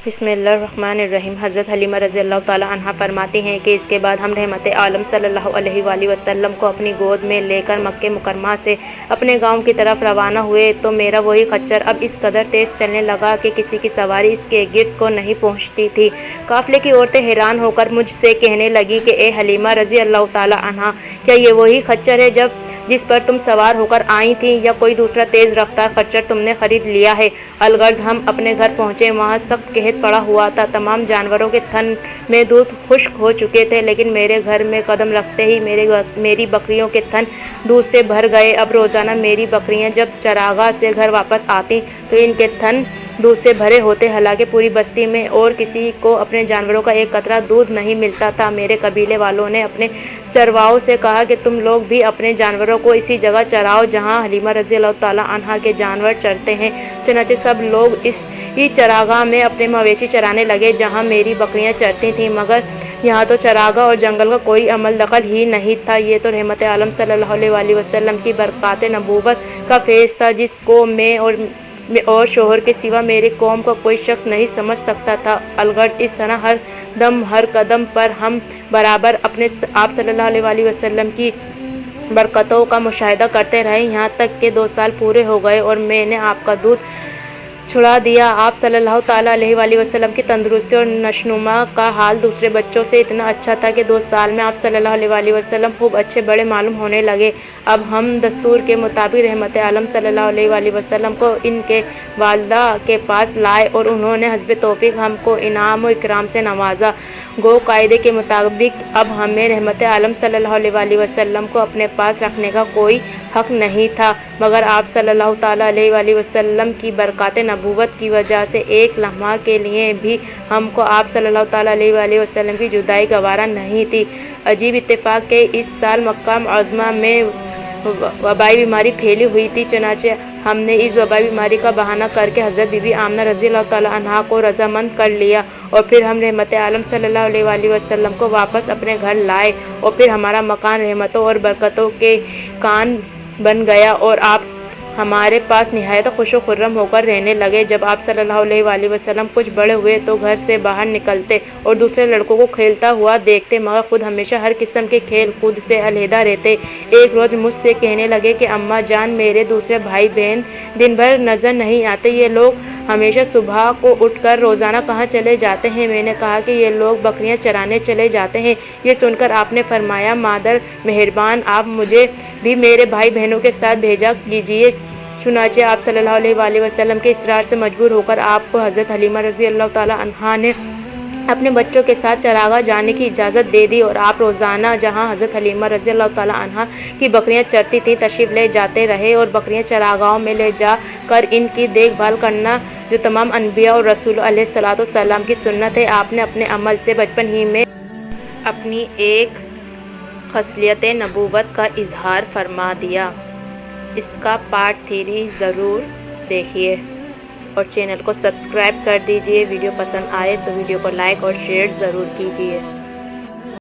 بسم اللہ الرحمن الرحیم۔ حضرت حلیمہ رضی اللہ تعالیٰ عنہا فرماتی ہیں کہ اس کے بعد ہم رحمت عالم صلی اللہ علیہ وآلہ وسلم کو اپنی گود میں لے کر مکہ مکرمہ سے اپنے گاؤں کی طرف روانہ ہوئے تو میرا وہی خچر اب اس قدر تیز چلنے لگا کہ کسی کی سواری اس کے گرد کو نہیں پہنچتی تھی۔ قافلے کی عورتیں حیران ہو کر مجھ سے کہنے لگیں کہ اے حلیمہ رضی اللہ تعالیٰ عنہا، کیا یہ وہی خچر ہے جس پر تم سوار ہو کر آئی تھی یا کوئی دوسرا تیز رفتار خچر تم نے خرید لیا ہے؟ الغرض ہم اپنے گھر پہنچے، وہاں سخت قحط پڑا ہوا تھا، تمام جانوروں کے تھن میں دودھ خشک ہو چکے تھے، لیکن میرے گھر میں قدم رکھتے ہی میری بکریوں کے تھن دودھ سے بھر گئے۔ اب روزانہ میری بکریاں جب چراگاہ سے گھر واپس آتی تو ان کے تھن دودھ سے بھرے ہوتے، حالانکہ پوری بستی میں اور کسی کو اپنے جانوروں کا ایک قطرہ دودھ نہیں ملتا تھا۔ میرے قبیلے والوں نے اپنے چرواہوں سے کہا کہ تم لوگ بھی اپنے جانوروں کو اسی جگہ چراؤ جہاں حلیمہ رضی اللہ تعالیٰ عنہا کے جانور چرتے ہیں۔ چنانچہ سب لوگ اس ہی چراگاہ میں اپنے مویشی چرانے لگے جہاں میری بکریاں چرتی تھیں، مگر یہاں تو چراگاہ اور جنگل کا کوئی عمل دخل ہی نہیں تھا۔ یہ تو رحمت عالم صلی اللہ علیہ وآلہ وسلم کی برکات نبوت کا فیض تھا، جس کو میں اور شوہر کے سوا میری قوم کا کوئی شخص نہیں سمجھ سکتا تھا۔ الغرض اس طرح ہر دم ہر قدم پر ہم برابر اپنے آپ صلی اللہ علیہ وآلہ وسلم کی برکتوں کا مشاہدہ کرتے رہے، یہاں تک کہ 2 سال پورے ہو گئے اور میں نے آپ کا دودھ چھڑا دیا۔ آپ صلی اللہ تعالیٰ علیہ وآلہ وسلم کی تندرستی اور نشوونما کا حال دوسرے بچوں سے اتنا اچھا تھا کہ 2 سال میں آپ صلی اللہ علیہ وآلہ وسلم خوب اچھے بڑے معلوم ہونے لگے۔ اب ہم دستور کے مطابق رحمت عالم صلی اللہ علیہ وآلہ وسلم کو ان کے والدہ کے پاس لائے اور انہوں نے حسب توفیق ہم کو انعام و اکرام سے نوازا۔ گو قاعدے کے مطابق اب ہمیں رحمت عالم صلی اللہ علیہ وآلہ وسلم کو اپنے پاس رکھنے کا کوئی حق نہیں تھا، مگر آپ صلی اللہ تعالیٰ علیہ وآلہ وسلم کی برکات نبوت کی وجہ سے ایک لمحہ کے لیے بھی ہم کو آپ صلی اللہ تعالیٰ علیہ وآلہ وسلم کی جدائی گوارا نہیں تھی۔ عجیب اتفاق کہ اس سال مکہ معظمہ میں وبائی بیماری پھیلی ہوئی تھی، چنانچہ ہم نے اس وبائی بیماری کا بہانہ کر کے حضرت بی بی آمنہ رضی اللہ تعالیٰ عنہا کو رضامند کر لیا اور پھر ہم رحمت عالم صلی اللہ علیہ وآلہ وسلم کو واپس اپنے گھر لائے اور پھر ہمارا مکان رحمتوں اور برکتوں کے کان بن گیا اور آپ ہمارے پاس نہایت خوش و خرم ہو کر رہنے لگے۔ جب آپ صلی اللہ علیہ وآلہ وسلم کچھ بڑے ہوئے تو گھر سے باہر نکلتے اور دوسرے لڑکوں کو کھیلتا ہوا دیکھتے، مگر خود ہمیشہ ہر قسم کے کھیل کود سے علیحدہ رہتے۔ ایک روز مجھ سے کہنے لگے کہ اماں جان، میرے دوسرے بھائی بہن دن بھر نظر نہیں آتے، یہ لوگ ہمیشہ صبح کو اٹھ کر روزانہ کہاں چلے جاتے ہیں؟ میں نے کہا کہ یہ لوگ بکریاں چرانے چلے جاتے ہیں۔ یہ سن کر آپ نے فرمایا، مادر مہربان، آپ مجھے بھی میرے بھائی بہنوں کے ساتھ بھیجا کیجیے۔ چنانچہ آپ صلی اللہ علیہ وآلہ وسلم کے اصرار سے مجبور ہو کر آپ کو حضرت حلیمہ رضی اللہ تعالیٰ عنہا نے اپنے بچوں کے ساتھ چراگاہ جانے کی اجازت دے دی اور آپ روزانہ جہاں حضرت حلیمہ رضی اللہ تعالیٰ عنہا کی بکریاں چرتی تھیں تشریف لے جاتے رہے اور بکریاں چراگاہوں میں لے جا کر ان کی دیکھ بھال کرنا جو تمام انبیاء اور رسول علیہ الصلوٰۃ والسلام کی سنت ہے، آپ نے اپنے عمل سے بچپن ہی میں اپنی ایک خصلت نبوت کا اظہار فرما دیا۔ اس کا پارٹ 3 ضرور دیکھیے اور چینل کو سبسکرائب کر دیجیے۔ ویڈیو پسند آئے تو ویڈیو کو لائک اور شیئر ضرور کیجیے۔